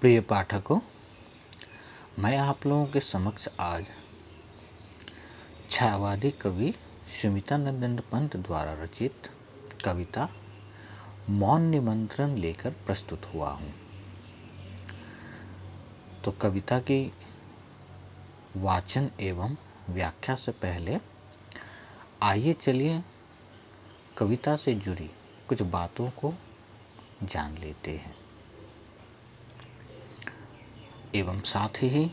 प्रिय पाठकों, मैं आप लोगों के समक्ष आज छायावादी कवि सुमित्रानंद पंत द्वारा रचित कविता मौन निमंत्रण लेकर प्रस्तुत हुआ हूँ। तो कविता की वाचन एवं व्याख्या से पहले आइए चलिए कविता से जुड़ी कुछ बातों को जान लेते हैं एवं साथ ही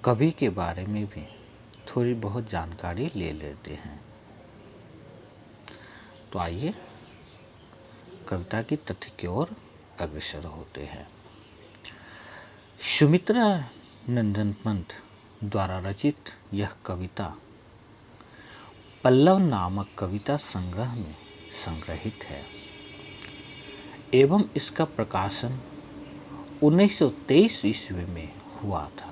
कवि के बारे में भी थोड़ी बहुत जानकारी ले लेते हैं। तो आइए कविता की तथ्य की ओर अग्रसर होते हैं। सुमित्रानंद पंत द्वारा रचित यह कविता पल्लव नामक कविता संग्रह में संग्रहित है एवं इसका प्रकाशन 1923 ईस्वी में हुआ था।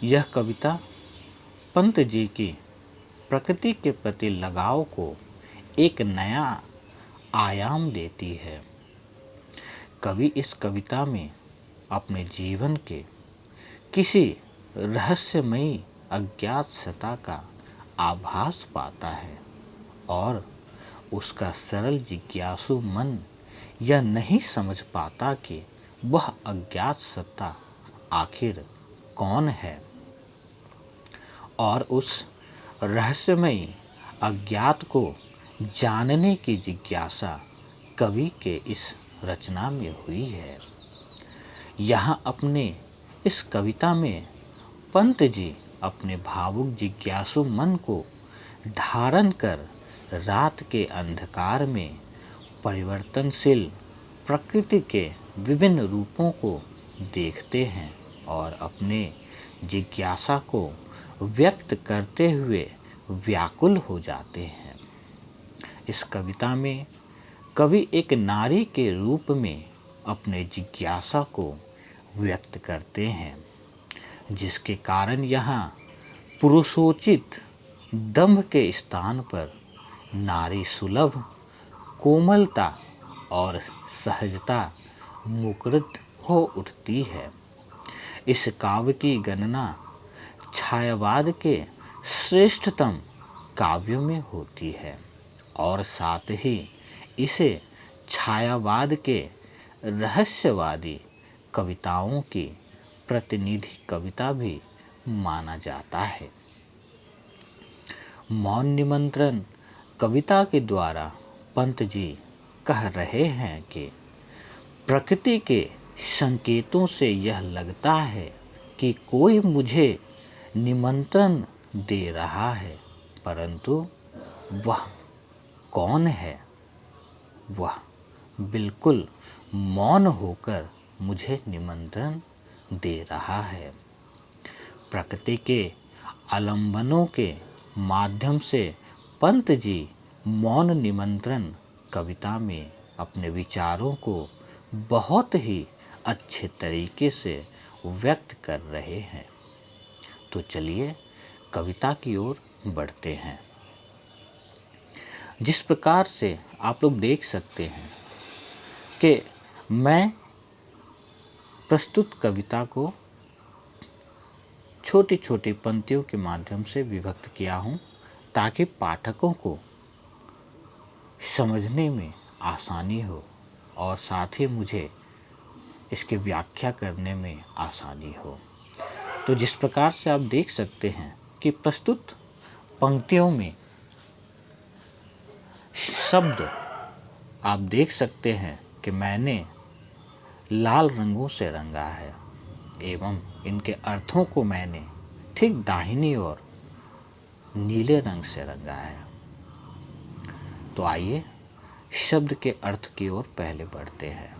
यह कविता पंत जी की प्रकृति के प्रति लगाव को एक नया आयाम देती है। कवि इस कविता में अपने जीवन के किसी रहस्यमयी अज्ञात सत्ता का आभास पाता है और उसका सरल जिज्ञासु मन यह नहीं समझ पाता कि वह अज्ञात सत्ता आखिर कौन है और उस रहस्यमयी अज्ञात को जानने की जिज्ञासा कवि के इस रचना में हुई है। यहाँ अपने इस कविता में पंत जी अपने भावुक जिज्ञासु मन को धारण कर रात के अंधकार में परिवर्तनशील प्रकृति के विभिन्न रूपों को देखते हैं और अपने जिज्ञासा को व्यक्त करते हुए व्याकुल हो जाते हैं। इस कविता में कवि एक नारी के रूप में अपने जिज्ञासा को व्यक्त करते हैं, जिसके कारण यहाँ पुरुषोचित दंभ के स्थान पर नारी सुलभ कोमलता और सहजता मुखरित हो उठती है। इस काव्य की गणना छायावाद के श्रेष्ठतम काव्यों में होती है और साथ ही इसे छायावाद के रहस्यवादी कविताओं की प्रतिनिधि कविता भी माना जाता है। मौन निमंत्रण कविता के द्वारा पंत जी कह रहे हैं कि प्रकृति के संकेतों से यह लगता है कि कोई मुझे निमंत्रण दे रहा है, परंतु वह कौन है? वह बिल्कुल मौन होकर मुझे निमंत्रण दे रहा है। प्रकृति के आलंबनों के माध्यम से पंत जी मौन निमंत्रण कविता में अपने विचारों को बहुत ही अच्छे तरीके से व्यक्त कर रहे हैं। तो चलिए कविता की ओर बढ़ते हैं। जिस प्रकार से आप लोग देख सकते हैं कि मैं प्रस्तुत कविता को छोटी छोटी पंक्तियों के माध्यम से विभक्त किया हूँ ताकि पाठकों को समझने में आसानी हो और साथ ही मुझे इसकी व्याख्या करने में आसानी हो। तो जिस प्रकार से आप देख सकते हैं कि प्रस्तुत पंक्तियों में शब्द आप देख सकते हैं कि मैंने लाल रंगों से रंगा है एवं इनके अर्थों को मैंने ठीक दाहिनी ओर नीले रंग से रंगा है। तो आइए शब्द के अर्थ की ओर पहले बढ़ते हैं।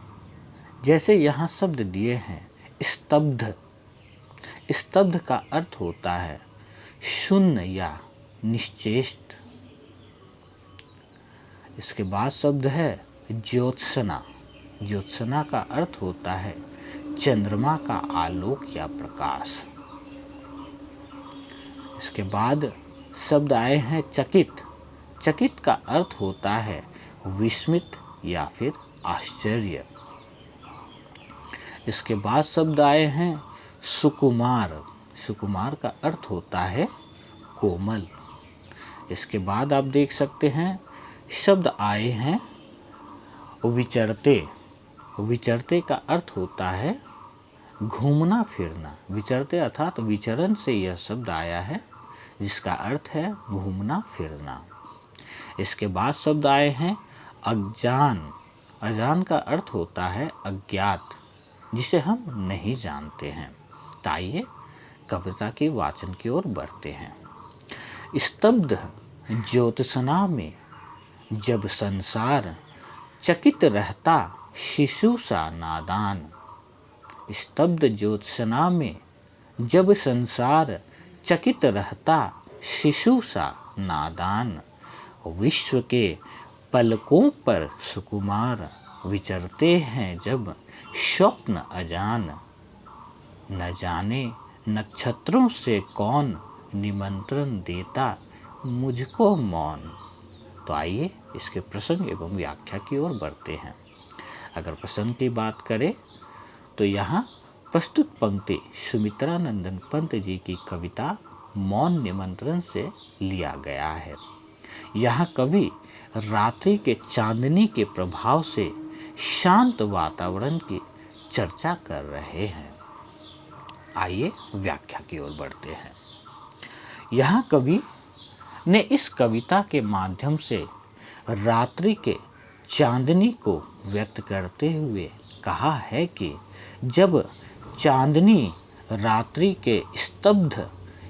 जैसे यहाँ शब्द दिए हैं स्तब्ध। स्तब्ध का अर्थ होता है शून्य या निश्चेष्ट। इसके बाद शब्द है ज्योत्सना। ज्योत्सना का अर्थ होता है चंद्रमा का आलोक या प्रकाश। इसके बाद शब्द आए हैं चकित। चकित का अर्थ होता है विस्मित या फिर आश्चर्य। इसके बाद शब्द आए हैं सुकुमार। सुकुमार का अर्थ होता है कोमल। इसके बाद आप देख सकते हैं शब्द आए हैं विचरते। विचरते का अर्थ होता है घूमना फिरना। विचरते अर्थात विचरण से यह शब्द आया है, जिसका अर्थ है घूमना फिरना। इसके बाद शब्द आए हैं अज्ञान। अजान का अर्थ होता है अज्ञात, जिसे हम नहीं जानते हैं। तो आइए कविता के वाचन की ओर बढ़ते हैं। स्तब्ध ज्योत्सना में जब संसार चकित रहता शिशु सा नादान। स्तब्ध ज्योत्सना में जब संसार चकित रहता शिशु सा नादान। विश्व के पलकों पर सुकुमार विचरते हैं जब स्वप्न अजान। न जाने नक्षत्रों से कौन निमंत्रण देता मुझको मौन। तो आइए इसके प्रसंग एवं व्याख्या की ओर बढ़ते हैं। अगर प्रसंग की बात करें तो यहाँ प्रस्तुत पंक्ति सुमित्रा नंदन पंत जी की कविता मौन निमंत्रण से लिया गया है। यहाँ कवि रात्रि के चांदनी के प्रभाव से शांत वातावरण की चर्चा कर रहे हैं। आइए व्याख्या की ओर बढ़ते हैं। यहाँ कवि ने इस कविता के माध्यम से रात्रि के चांदनी को व्यक्त करते हुए कहा है कि जब चांदनी रात्रि के स्तब्ध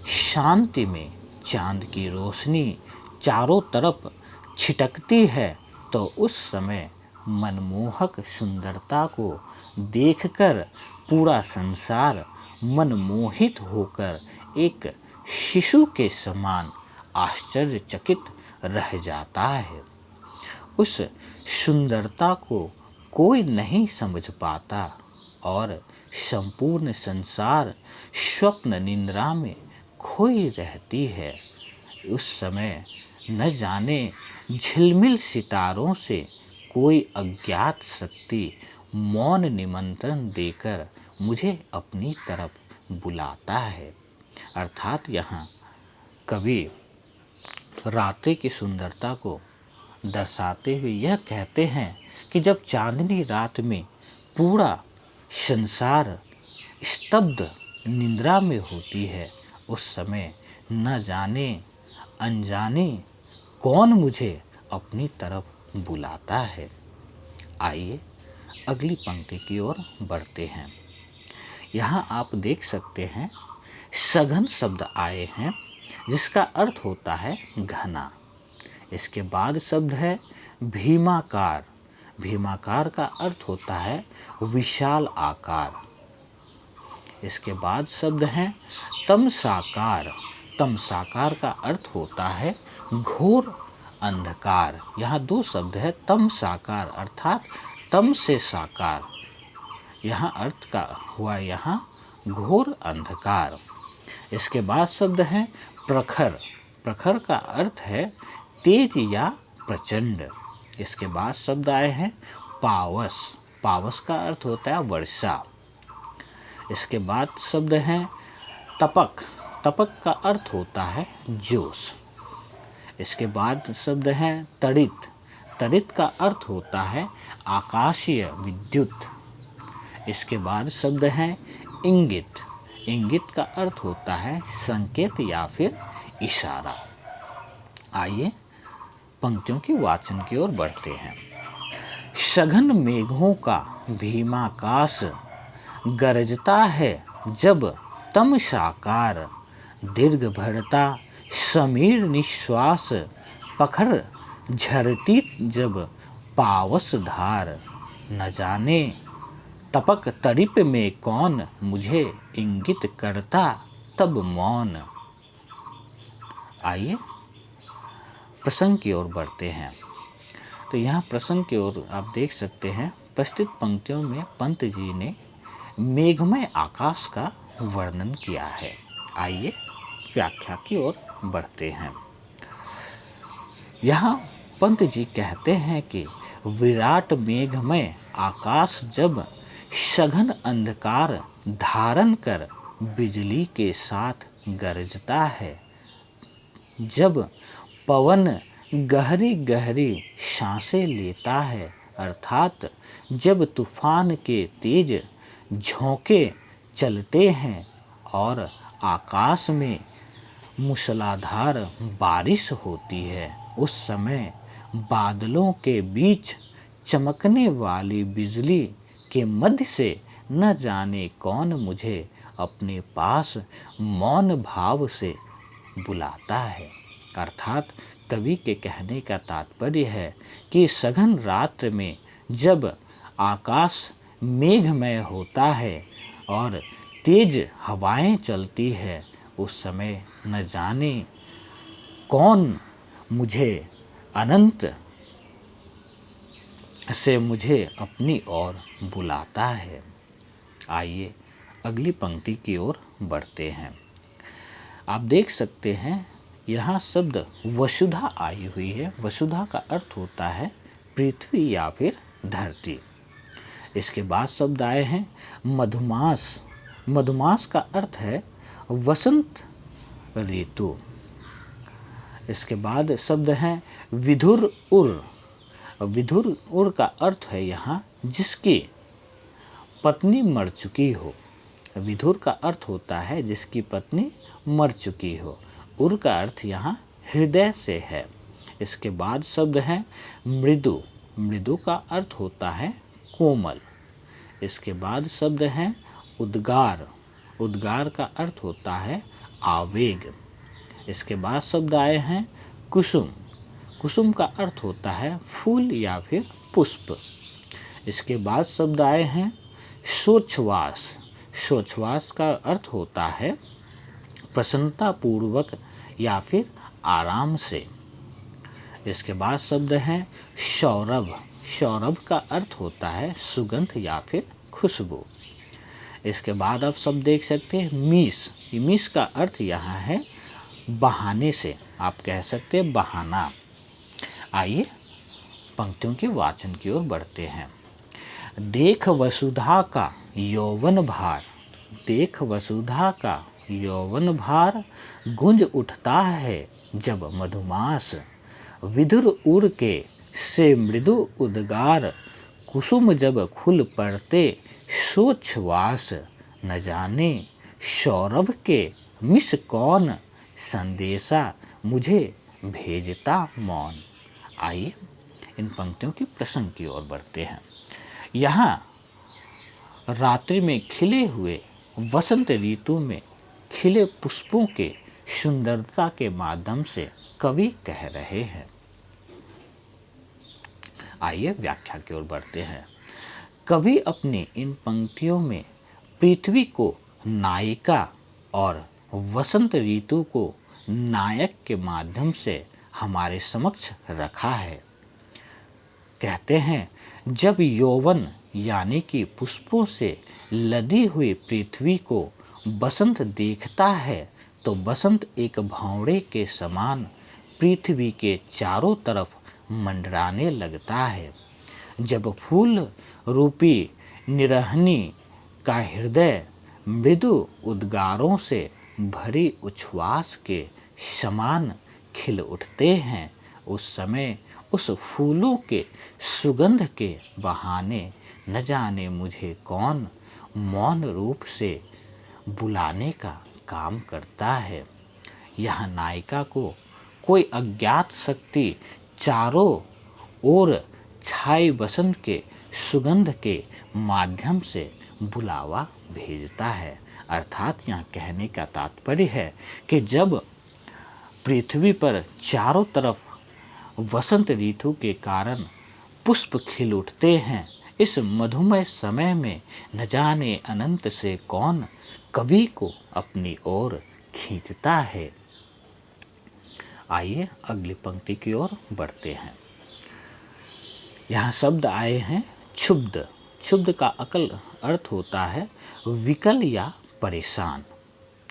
शांति में चांद की रोशनी चारों तरफ छिटकती है तो उस समय मनमोहक सुंदरता को देखकर पूरा संसार मनमोहित होकर एक शिशु के समान आश्चर्यचकित रह जाता है। उस सुंदरता को कोई नहीं समझ पाता और संपूर्ण संसार स्वप्न निंद्रा में खोई रहती है। उस समय न जाने झिलमिल सितारों से कोई अज्ञात शक्ति मौन निमंत्रण देकर मुझे अपनी तरफ बुलाता है। अर्थात यहाँ कवि रात्रि की सुंदरता को दर्शाते हुए यह कहते हैं कि जब चांदनी रात में पूरा संसार स्तब्ध निद्रा में होती है, उस समय न जाने अनजाने कौन मुझे अपनी तरफ बुलाता है। आइए अगली पंक्ति की ओर बढ़ते हैं। यहाँ आप देख सकते हैं सघन शब्द आए हैं, जिसका अर्थ होता है घना। इसके बाद शब्द है भीमाकार। भीमाकार का अर्थ होता है विशाल आकार। इसके बाद शब्द है तमसाकार। तमसाकार का अर्थ होता है घोर अंधकार। यहाँ दो शब्द है तमसाकार अर्थात तम से साकार। यहाँ अर्थ का हुआ यहाँ घोर अंधकार। इसके बाद शब्द है प्रखर। प्रखर का अर्थ है तेज या प्रचंड। इसके बाद शब्द आए हैं पावस। पावस का अर्थ होता है वर्षा। इसके बाद शब्द हैं तपक। तपक का अर्थ होता है जोश। इसके बाद शब्द हैं तड़ित। तड़ित का अर्थ होता है आकाशीय विद्युत। इसके बाद शब्द हैं इंगित। इंगित का अर्थ होता है संकेत या फिर इशारा। आइए पंक्तियों के वाचन की ओर बढ़ते हैं। सघन मेघों का भीमाकाश गरजता है जब तमसाकार। दीर्घ भरता समीर निश्वास पखर झरती जब पावस धार। न जाने तपक तड़िप में कौन मुझे इंगित करता तब मौन। आइए प्रसंग की ओर बढ़ते हैं। तो यहाँ प्रसंग की ओर आप देख सकते हैं प्रस्तुत पंक्तियों में पंत जी ने मेघमय आकाश का वर्णन किया है। आइए व्याख्या की ओर बढ़ते हैं। यहाँ पंत जी कहते हैं कि विराट मेघमय आकाश जब सघन अंधकार धारण कर बिजली के साथ गरजता है। जब पवन गहरी गहरी सांसें लेता है, अर्थात जब तूफान के तेज झोंके चलते हैं और आकाश में मूसलाधार बारिश होती है, उस समय बादलों के बीच चमकने वाली बिजली के मध्य से न जाने कौन मुझे अपने पास मौन भाव से बुलाता है। अर्थात कवि के कहने का तात्पर्य है कि सघन रात्र में जब आकाश मेघमय होता है और तेज हवाएं चलती है, उस समय न जाने कौन मुझे अनंत से मुझे अपनी ओर बुलाता है। आइए अगली पंक्ति की ओर बढ़ते हैं। आप देख सकते हैं यहाँ शब्द वसुधा आई हुई है। वसुधा का अर्थ होता है पृथ्वी या फिर धरती। इसके बाद शब्द आए हैं मधुमास। मधुमास का अर्थ है वसंत ऋतु। इसके बाद शब्द हैं विधुर उर। विधुर उर का अर्थ है यहाँ जिसकी पत्नी मर चुकी हो। विधुर का अर्थ होता है जिसकी पत्नी मर चुकी हो। उर का अर्थ यहाँ हृदय से है। इसके बाद शब्द है मृदु। मृदु का अर्थ होता है कोमल। इसके बाद शब्द है उद्गार। उद्गार का अर्थ होता है आवेग। इसके बाद शब्द आए हैं कुसुम। कुसुम का अर्थ होता है फूल या फिर पुष्प। इसके बाद शब्द आए हैं सोच्छवास। सोच्छवास का अर्थ होता है प्रसन्नता पूर्वक या फिर आराम से। इसके बाद शब्द हैं सौरभ। सौरभ का अर्थ होता है सुगंध या फिर खुशबू। इसके बाद आप सब देख सकते हैं मीस। मीस का अर्थ यहाँ है बहाने से। आप कह सकते हैं बहाना। आइए पंक्तियों के वाचन की ओर बढ़ते हैं। देख वसुधा का यौवन भार। देख वसुधा का यौवन भार गुंज उठता है जब मधुमास। विधुर उर के से मृदु उद्गार कुसुम जब खुल पड़ते सोच्छवास। न जाने सौरभ के मिस कौन संदेशा मुझे भेजता मौन। आइए इन पंक्तियों की प्रसंग की ओर बढ़ते हैं। यहाँ रात्रि में खिले हुए वसंत ऋतु में खिले पुष्पों के सुंदरता के माध्यम से कवि कह रहे हैं। आइए व्याख्या की ओर बढ़ते हैं। कवि अपनी इन पंक्तियों में पृथ्वी को नायिका और वसंत ऋतु को नायक के माध्यम से हमारे समक्ष रखा है। कहते हैं जब यौवन यानी कि पुष्पों से लदी हुई पृथ्वी को बसंत देखता है तो बसंत एक भौंरे के समान पृथ्वी के चारों तरफ मंडराने लगता है। जब फूल रूपी निरहनी का हृदय मृदु उद्गारों से भरी उच्छ्वास के समान खिल उठते हैं, उस समय उस फूलों के सुगंध के बहाने न जाने मुझे कौन मौन रूप से बुलाने का काम करता है। यह नायिका को कोई अज्ञात शक्ति चारों ओर छाई बसंत के सुगंध के माध्यम से बुलावा भेजता है। अर्थात यहाँ कहने का तात्पर्य है कि जब पृथ्वी पर चारों तरफ वसंत ऋतु के कारण पुष्प खिल उठते हैं, इस मधुमय समय में न जाने अनंत से कौन कवि को अपनी ओर खींचता है। आइए अगली पंक्ति की ओर बढ़ते हैं। यहाँ शब्द आए हैं क्षुब्ध। क्षुब्ध का अकल अर्थ होता है विकल या परेशान।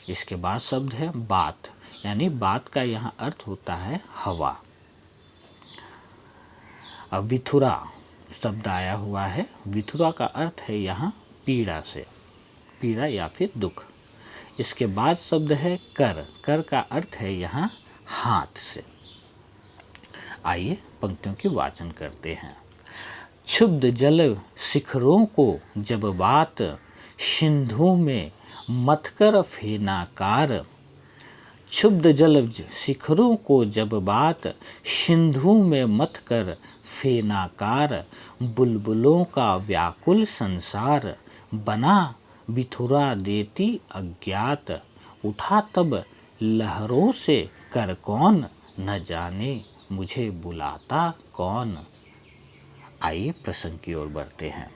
इसके बाद शब्द है बात, यानी बात का यहाँ अर्थ होता है हवा। विथुरा शब्द आया हुआ है। विथुरा का अर्थ है यहाँ पीड़ा से, पीड़ा या फिर दुख। इसके बाद शब्द है कर। कर का अर्थ है यहाँ हाथ से। आइए पंक्तियों की वाचन करते हैं। क्षुब्ध जल शिखरों को जब बात सिंधु में मथकर फेनाकार। क्षुब्ध जल शिखरों को जब बात सिंधु में मथकर फेनाकार। बुलबुलों का व्याकुल संसार बना बिथुरा देती अज्ञात। उठा तब लहरों से कर कौन, न जाने मुझे बुलाता कौन। आइए प्रसंग की ओर बढ़ते हैं।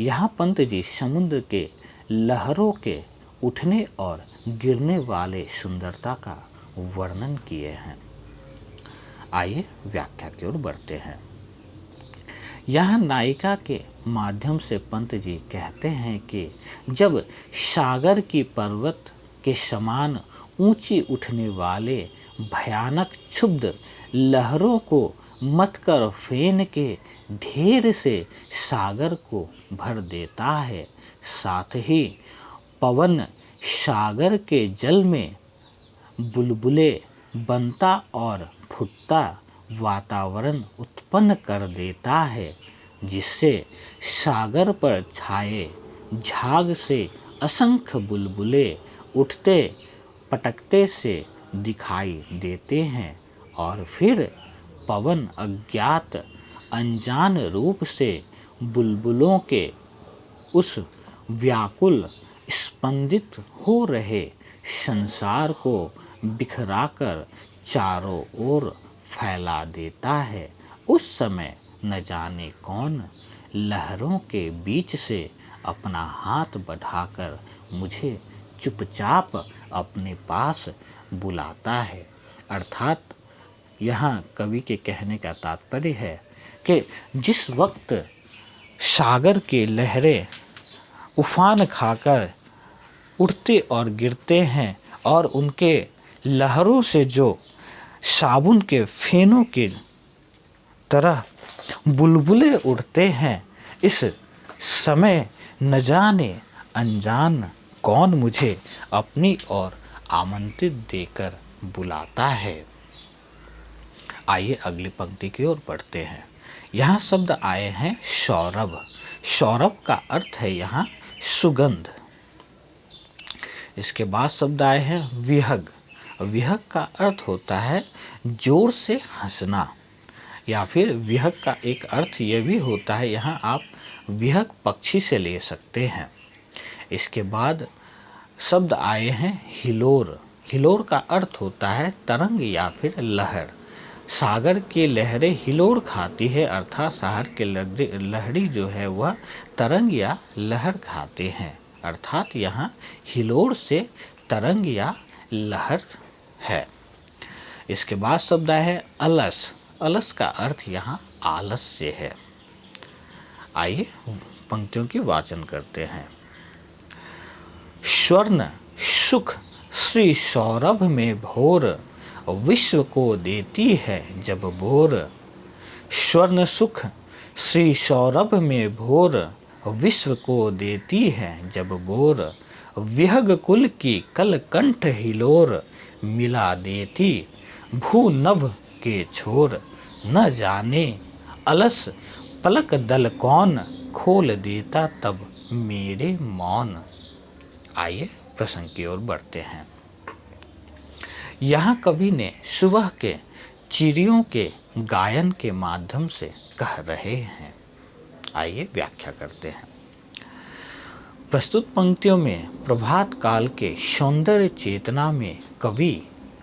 यहाँ पंत जी समुद्र के लहरों के उठने और गिरने वाले सुंदरता का वर्णन किए हैं। आइए व्याख्या की ओर बढ़ते हैं। यहाँ नायिका के माध्यम से पंत जी कहते हैं कि जब सागर की पर्वत के समान ऊंची उठने वाले भयानक क्षुब्ध लहरों को मथकर फेन के ढेर से सागर को भर देता है, साथ ही पवन सागर के जल में बुलबुले बनता और फूटता वातावरण उत्पन्न कर देता है, जिससे सागर पर छाए झाग से असंख्य बुलबुले उठते पटकते से दिखाई देते हैं और फिर पवन अज्ञात अनजान रूप से बुलबुलों के उस व्याकुल स्पंदित हो रहे संसार को बिखराकर चारों ओर फैला देता है। उस समय न जाने कौन लहरों के बीच से अपना हाथ बढ़ाकर मुझे चुपचाप अपने पास बुलाता है। अर्थात यहाँ कवि के कहने का तात्पर्य है कि जिस वक्त सागर की लहरें उफान खाकर उठते और गिरते हैं और उनके लहरों से जो साबुन के फेनों की तरह बुलबुले उड़ते हैं, इस समय न जाने अनजान कौन मुझे अपनी ओर आमंत्रित देकर बुलाता है। आइए अगली पंक्ति की ओर बढ़ते हैं। यहाँ शब्द आए हैं सौरभ। सौरभ का अर्थ है यहाँ सुगंध। इसके बाद शब्द आए हैं विहग। विहग का अर्थ होता है जोर से हंसना, या फिर विहग का एक अर्थ ये भी होता है, यहाँ आप विहग पक्षी से ले सकते हैं। इसके बाद शब्द आए हैं हिलोर। हिलोर का अर्थ होता है तरंग या फिर लहर। सागर की लहरें हिलोर खाती है, अर्थात सागर के लहरी जो है वह तरंग या लहर खाते हैं, अर्थात यहाँ हिलोर से तरंग या लहर है। इसके बाद शब्द है अलस। अलस का अर्थ यहाँ आलस्य है। आइए पंक्तियों की वाचन करते हैं। स्वर्ण सुख श्री सौरभ में भोर, विश्व को देती है जब बोर। स्वर्ण सुख श्री सौरभ में भोर, विश्व को देती है जब बोर। विहग कुल की कलकंठ हिलोर, मिला देती भू नभ के छोर। न जाने अलस पलक दल कौन, खोल देता तब मेरे मौन। आइए प्रसंग की ओर बढ़ते हैं। यहाँ कवि ने सुबह के चिड़ियों के गायन के माध्यम से कह रहे हैं। आइए व्याख्या करते हैं। प्रस्तुत पंक्तियों में प्रभात काल के सौंदर्य चेतना में कवि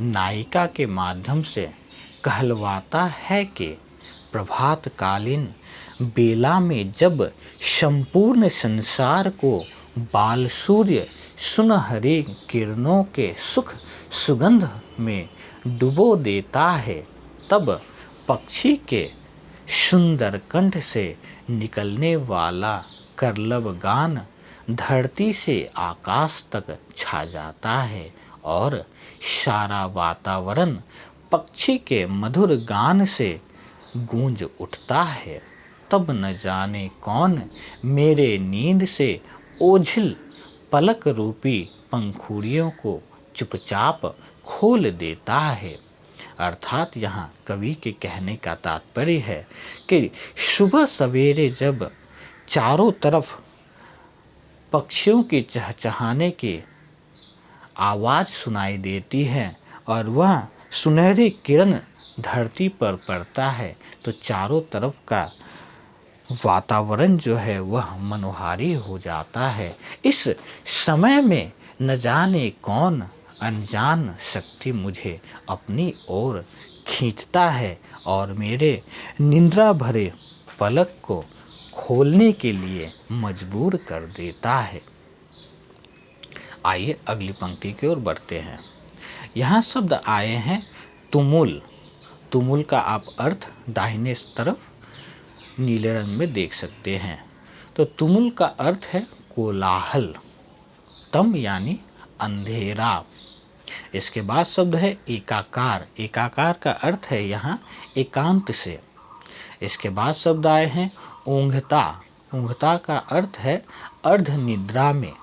नायिका के माध्यम से कहलवाता है कि प्रभातकालीन बेला में जब संपूर्ण संसार को बाल सूर्य सुनहरी किरणों के सुख सुगंध में डुबो देता है, तब पक्षी के सुंदर कंठ से निकलने वाला करलब गान धरती से आकाश तक छा जाता है और सारा वातावरण पक्षी के मधुर गान से गूंज उठता है। तब न जाने कौन मेरे नींद से ओझिल पलक रूपी पंखुड़ियों को चुपचाप खोल देता है। अर्थात यहाँ कवि के कहने का तात्पर्य है कि सुबह सवेरे जब चारों तरफ पक्षियों के चहचहाने की आवाज़ सुनाई देती है और वह सुनहरी किरण धरती पर पड़ता है तो चारों तरफ का वातावरण जो है वह मनोहारी हो जाता है। इस समय में न जाने कौन अनजान शक्ति मुझे अपनी ओर खींचता है और मेरे निद्रा भरे पलक को खोलने के लिए मजबूर कर देता है। आइए अगली पंक्ति की ओर बढ़ते हैं। यहाँ शब्द आए हैं तुमुल। तुमुल का आप अर्थ दाहिने तरफ नीले रंग में देख सकते हैं। तो तुमुल का अर्थ है कोलाहल। तम यानी अंधेरा। इसके बाद शब्द है एकाकार। एकाकार का अर्थ है यहाँ एकांत से। इसके बाद शब्द आए हैं ऊंघता। ऊंघता का अर्थ है अर्ध निद्रा में,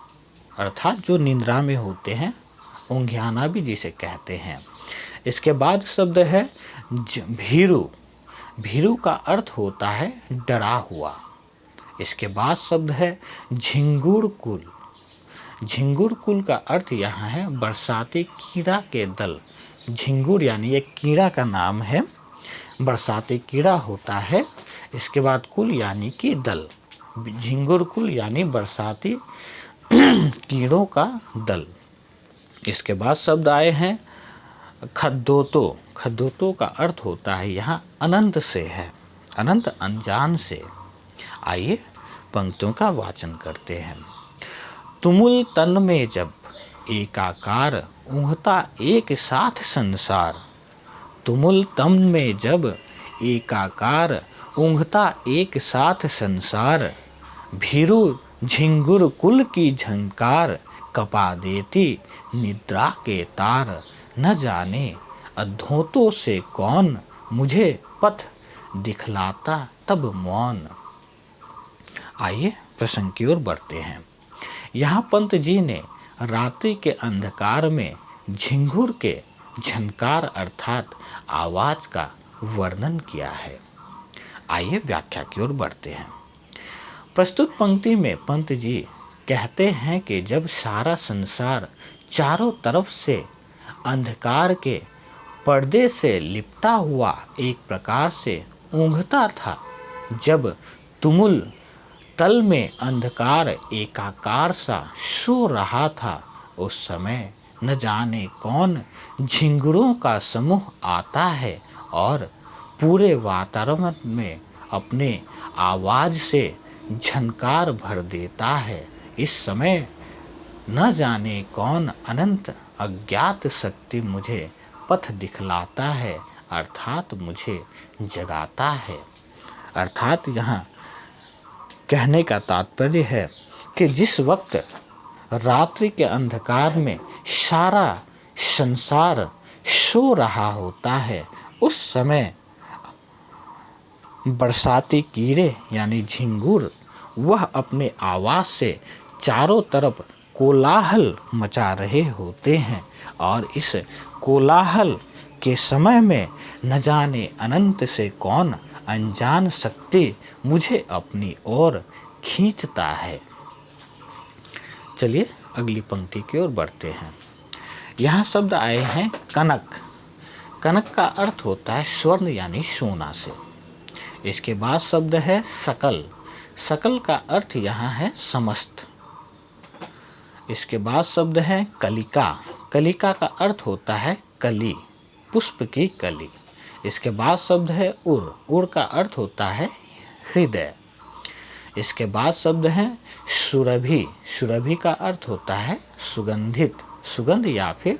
अर्थात जो निद्रा में होते हैं, ऊंघियाना भी जिसे कहते हैं। इसके बाद शब्द है भीरु। भीरु का अर्थ होता है डरा हुआ। इसके बाद शब्द है झिंगुर कुल। झिंगुर कुल का अर्थ यहाँ है बरसाती कीड़ा के दल। झिंगुर यानी एक कीड़ा का नाम है, बरसाती कीड़ा होता है। इसके बाद कुल यानी कि दल। झिंगुर कुल यानी बरसाती कीड़ों का दल। इसके बाद शब्द आए हैं खद्दोतो। खद्दोतो का अर्थ होता है यहाँ अनंत से है, अनंत अनजान से। आइए पंक्तियों का वाचन करते हैं। तुमुल तन में जब एकाकार ऊँघता एक साथ संसार। तुमुल तन में जब एकाकार ऊँघता एक साथ संसार। भीरु झिंगुर कुल की झंकार कपा देती निद्रा के तार। न जाने अधोतों से कौन मुझे पथ दिखलाता तब मौन। आइए प्रसंग की ओर बढ़ते हैं। यहाँ पंत जी ने रात्रि के अंधकार में झिंगुर के झनकार अर्थात आवाज़ का वर्णन किया है। आइए व्याख्या की ओर बढ़ते हैं। प्रस्तुत पंक्ति में पंत जी कहते हैं कि जब सारा संसार चारों तरफ से अंधकार के पर्दे से लिपटा हुआ एक प्रकार से ऊँघता था, जब तुमुल तल में अंधकार एकाकार सा सो रहा था, उस समय न जाने कौन झिंगुरों का समूह आता है और पूरे वातावरण में अपने आवाज़ से झनकार भर देता है। इस समय न जाने कौन अनंत अज्ञात शक्ति मुझे पथ दिखलाता है, अर्थात मुझे जगाता है। अर्थात यहाँ कहने का तात्पर्य है कि जिस वक्त रात्रि के अंधकार में सारा संसार सो रहा होता है, उस समय बरसाती कीड़े यानी झिंगुर वह अपने आवाज़ से चारों तरफ कोलाहल मचा रहे होते हैं और इस कोलाहल के समय में न जाने अनंत से कौन अनजान शक्ति मुझे अपनी ओर खींचता है। चलिए अगली पंक्ति की ओर बढ़ते हैं। यहाँ शब्द आए हैं कनक। कनक का अर्थ होता है स्वर्ण यानी सोना से। इसके बाद शब्द है सकल। सकल का अर्थ यहाँ है समस्त। इसके बाद शब्द है कलिका। कलिका का अर्थ होता है कली, पुष्प की कली। इसके बाद शब्द है उर। उर का अर्थ होता है हृदय। इसके बाद शब्द है सुरभि। सुरभि का अर्थ होता है सुगंधित, सुगंध या फिर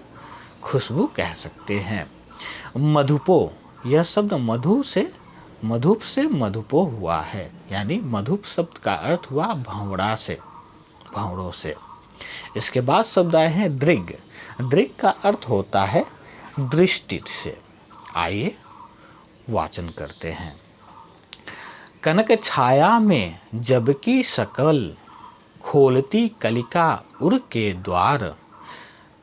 खुशबू कह सकते हैं। मधुपो, यह शब्द मधुप से मधुपो हुआ है, यानी मधुप शब्द का अर्थ हुआ भंवड़ा से, भंवड़ों से। इसके बाद शब्द आए हैं दृग। दृग का अर्थ होता है दृष्टि से। आइए वाचन करते हैं। कनक छाया में जबकि सकल खोलती कलिका उर के द्वार।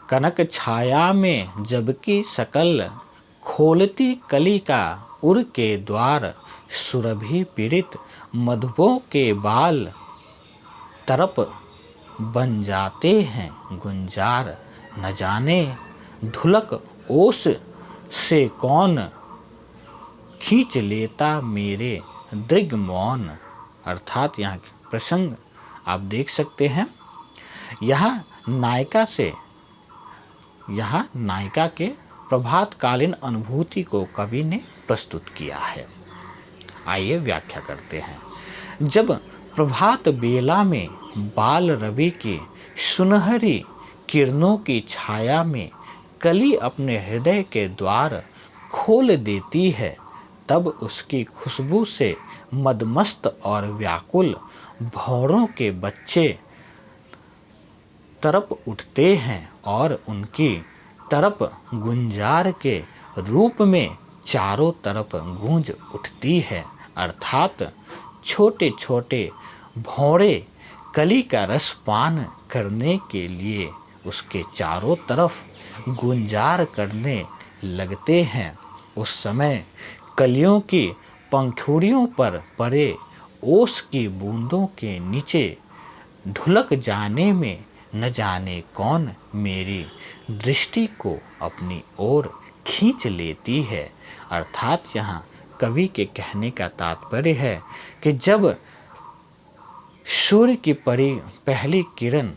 कनक छाया में जबकि सकल खोलती कलिका उर के द्वार। सुरभि पीड़ित मधुपों के बाल तरप बन जाते हैं गुंजार। न जाने ढुलक ओस से कौन खींच लेता मेरे दृग मौन। अर्थात यहाँ प्रसंग आप देख सकते हैं। यहाँ नायिका के प्रभातकालीन अनुभूति को कवि ने प्रस्तुत किया है। आइए व्याख्या करते हैं। जब प्रभात बेला में बाल रवि की सुनहरी किरणों की छाया में कली अपने हृदय के द्वार खोल देती है, तब उसकी खुशबू से मदमस्त और व्याकुल भौरों के बच्चे तरप उठते हैं और उनकी तरप गुंजार के रूप में चारों तरफ गूंज उठती है। अर्थात छोटे छोटे भौरे कली का रस पान करने के लिए उसके चारों तरफ गुंजार करने लगते हैं। उस समय कलियों की पंखुड़ियों पर पड़े ओस की बूंदों के नीचे ढुलक जाने में न जाने कौन मेरी दृष्टि को अपनी ओर खींच लेती है। अर्थात यहाँ कवि के कहने का तात्पर्य है कि जब सूर्य की पहली किरण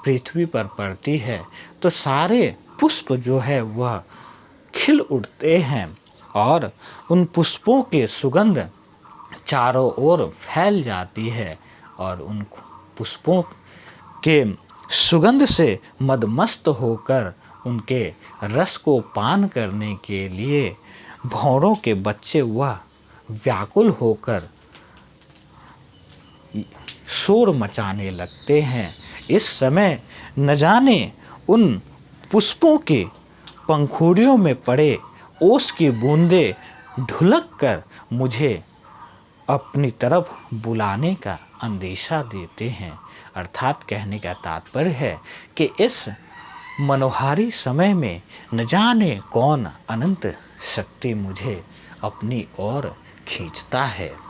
पृथ्वी पर पड़ती है तो सारे पुष्प जो है वह खिल उठते हैं और उन पुष्पों के सुगंध चारों ओर फैल जाती है और उन पुष्पों के सुगंध से मदमस्त होकर उनके रस को पान करने के लिए भौरों के बच्चे वह व्याकुल होकर शोर मचाने लगते हैं। इस समय न जाने उन पुष्पों के पंखुड़ियों में पड़े ओस की बूंदें ढुलक कर मुझे अपनी तरफ बुलाने का अंदेशा देते हैं। अर्थात कहने का तात्पर्य है कि इस मनोहारी समय में न जाने कौन अनंत शक्ति मुझे अपनी ओर खींचता है।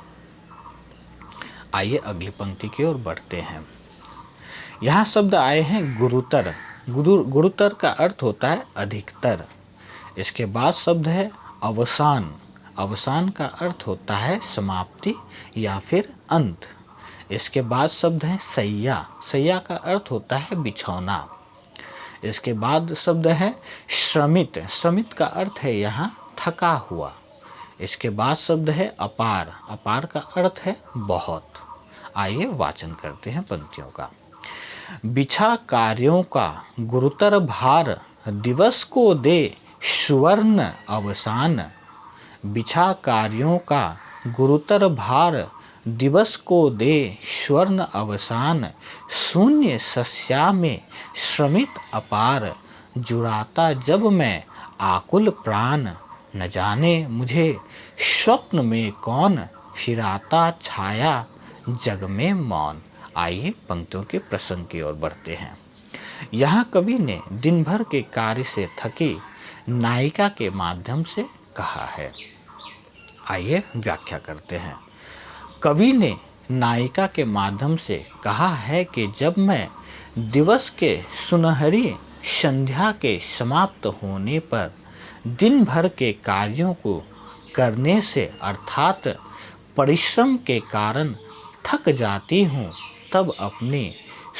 आइए अगली पंक्ति की ओर बढ़ते हैं। यहाँ शब्द आए हैं गुरुतर। गुरुतर का अर्थ होता है अधिकतर। इसके बाद शब्द है अवसान। अवसान का अर्थ होता है समाप्ति या फिर अंत। इसके बाद शब्द है सैया। सैया का अर्थ होता है बिछौना। इसके बाद शब्द है श्रमित। श्रमित का अर्थ है यहाँ थका हुआ। इसके बाद शब्द है अपार। अपार का अर्थ है बहुत। आइए वाचन करते हैं पंक्तियों का। बिछा कार्यों का गुरुतर भार, दिवस को दे सुवर्ण अवसान। बिछा कार्यों का गुरुतर भार, दिवस को दे स्वर्ण अवसान। शून्य सस्या में श्रमित अपार, जुड़ाता जब मैं आकुल प्राण। न जाने मुझे स्वप्न में कौन, फिराता छाया जग में मौन। आइए पंक्तियों के प्रसंग की ओर बढ़ते हैं। यहाँ कवि ने दिन भर के कार्य से थकी नायिका के माध्यम से कहा है। आइए व्याख्या करते हैं। कवि ने नायिका के माध्यम से कहा है कि जब मैं दिवस के सुनहरी संध्या के समाप्त होने पर दिन भर के कार्यों को करने से अर्थात परिश्रम के कारण थक जाती हूँ, तब अपनी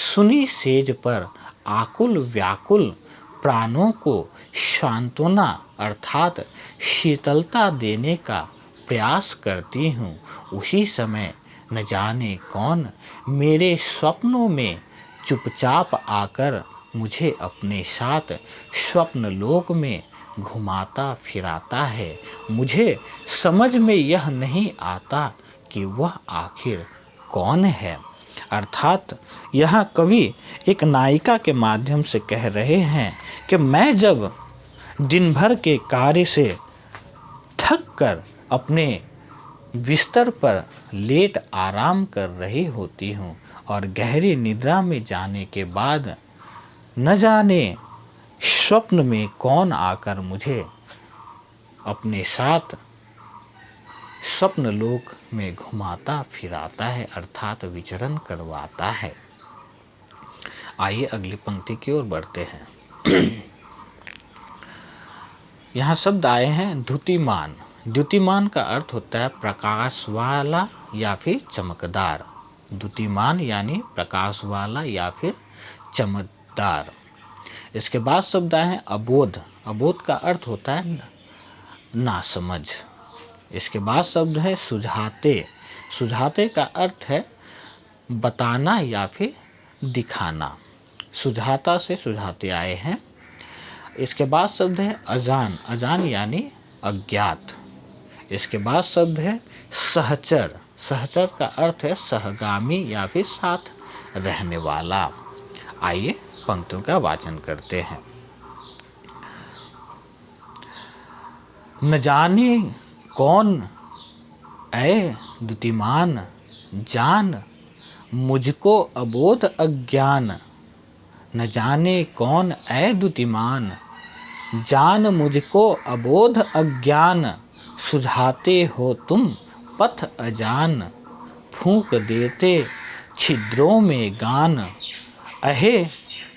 सुनी सेज पर आकुल व्याकुल प्राणों को सांत्वना अर्थात शीतलता देने का प्रयास करती हूँ। उसी समय न जाने कौन मेरे स्वप्नों में चुपचाप आकर मुझे अपने साथ स्वप्न लोक में घुमाता फिराता है। मुझे समझ में यह नहीं आता कि वह आखिर कौन है। अर्थात यह कवि एक नायिका के माध्यम से कह रहे हैं कि मैं जब दिन भर के कार्य से थक कर अपने बिस्तर पर लेट आराम कर रही होती हूँ और गहरी निद्रा में जाने के बाद न जाने स्वप्न में कौन आकर मुझे अपने साथ स्वप्न लोक में घुमाता फिराता है, अर्थात विचरण करवाता है। आइए अगली पंक्ति की ओर बढ़ते हैं। यहाँ शब्द आए हैं द्युतिमान। द्युतिमान का अर्थ होता है प्रकाश वाला या फिर चमकदार। द्युतिमान यानी प्रकाश वाला या फिर चमकदार। इसके बाद शब्द आए हैं अबोध। अबोध का अर्थ होता है नासमझ। इसके बाद शब्द है सुझाते। सुझाते का अर्थ है बताना या फिर दिखाना। सुझाता से सुझाते आए हैं। इसके बाद शब्द है अजान। अजान यानी अज्ञात। इसके बाद शब्द है सहचर। सहचर का अर्थ है सहगामी या फिर साथ रहने वाला। आइए पंक्तियों का वाचन करते हैं। न जाने कौन ऐ द्युतिमान, जान मुझको अबोध अज्ञान। न जाने कौन ऐ द्युतिमान, जान मुझको अबोध अज्ञान। सुझाते हो तुम पथ अजान, फूंक देते छिद्रों में गान। अहे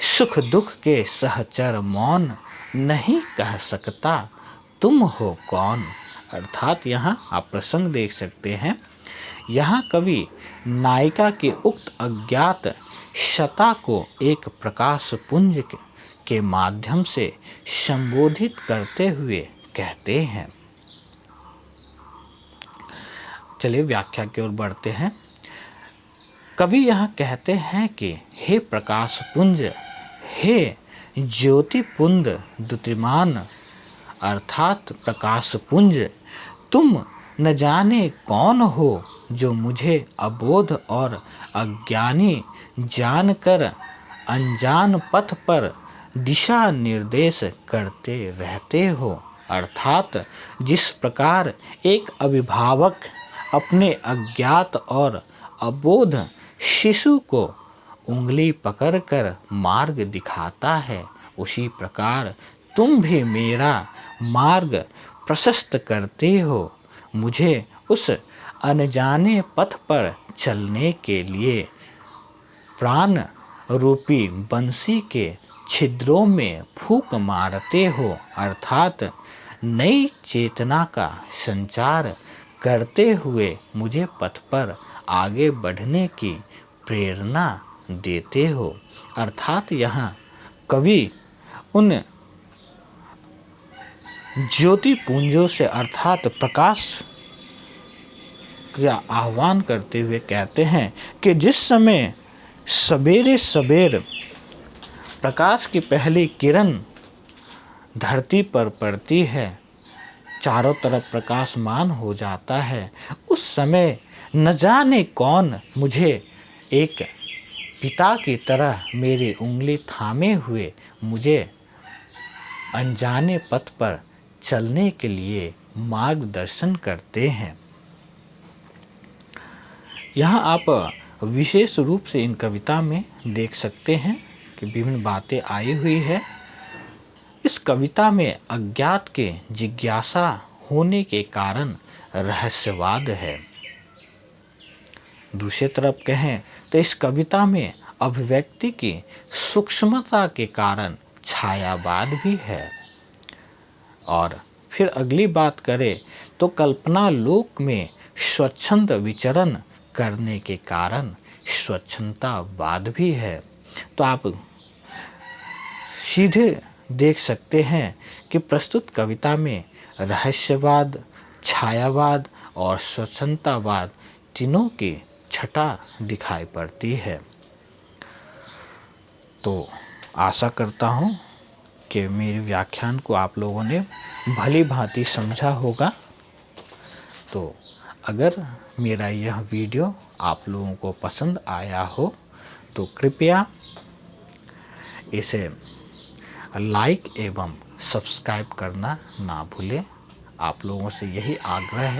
सुख दुख के सहचर मौन, नहीं कह सकता तुम हो कौन। अर्थात यहाँ आप प्रसंग देख सकते हैं। यहाँ कवि नायिका के उक्त अज्ञात सत्ता को एक प्रकाश पुंज के माध्यम से संबोधित करते हुए कहते हैं। चलिए व्याख्या की ओर बढ़ते हैं। कवि यहाँ कहते हैं कि हे प्रकाश पुंज, हे ज्योति पुंज द्युतिमान, अर्थात प्रकाश पुंज, तुम न जाने कौन हो जो मुझे अबोध और अज्ञानी जानकर अनजान पथ पर दिशा निर्देश करते रहते हो। अर्थात जिस प्रकार एक अभिभावक अपने अज्ञात और अबोध शिशु को उंगली पकड़कर मार्ग दिखाता है, उसी प्रकार तुम भी मेरा मार्ग प्रशस्त करते हो। मुझे उस अनजाने पथ पर चलने के लिए प्राण रूपी बंसी के छिद्रों में फूंक मारते हो, अर्थात नई चेतना का संचार करते हुए मुझे पथ पर आगे बढ़ने की प्रेरणा देते हो। अर्थात यहाँ कवि उन ज्योति पुंजों से अर्थात प्रकाश का आह्वान करते हुए कहते हैं कि जिस समय सवेरे सवेर प्रकाश की पहली किरण धरती पर पड़ती है, चारों तरफ प्रकाशमान हो जाता है, उस समय न जाने कौन मुझे एक पिता की तरह मेरी उंगली थामे हुए मुझे अनजाने पथ पर चलने के लिए मार्गदर्शन करते हैं। यहाँ आप विशेष रूप से इन कविता में देख सकते हैं कि विभिन्न बातें आई हुई है। इस कविता में अज्ञात के जिज्ञासा होने के कारण रहस्यवाद है। दूसरी तरफ कहें तो इस कविता में अभिव्यक्ति की सूक्ष्मता के कारण छायावाद भी है। और फिर अगली बात करें तो कल्पना लोक में स्वच्छंद विचरण करने के कारण स्वच्छंदतावाद भी है। तो आप सीधे देख सकते हैं कि प्रस्तुत कविता में रहस्यवाद, छायावाद और स्वच्छंदतावाद तीनों की छटा दिखाई पड़ती है। तो आशा करता हूँ कि मेरे व्याख्यान को आप लोगों ने भली भांति समझा होगा। तो अगर मेरा यह वीडियो आप लोगों को पसंद आया हो तो कृपया इसे लाइक एवं सब्सक्राइब करना ना भूलें। आप लोगों से यही आग्रह है।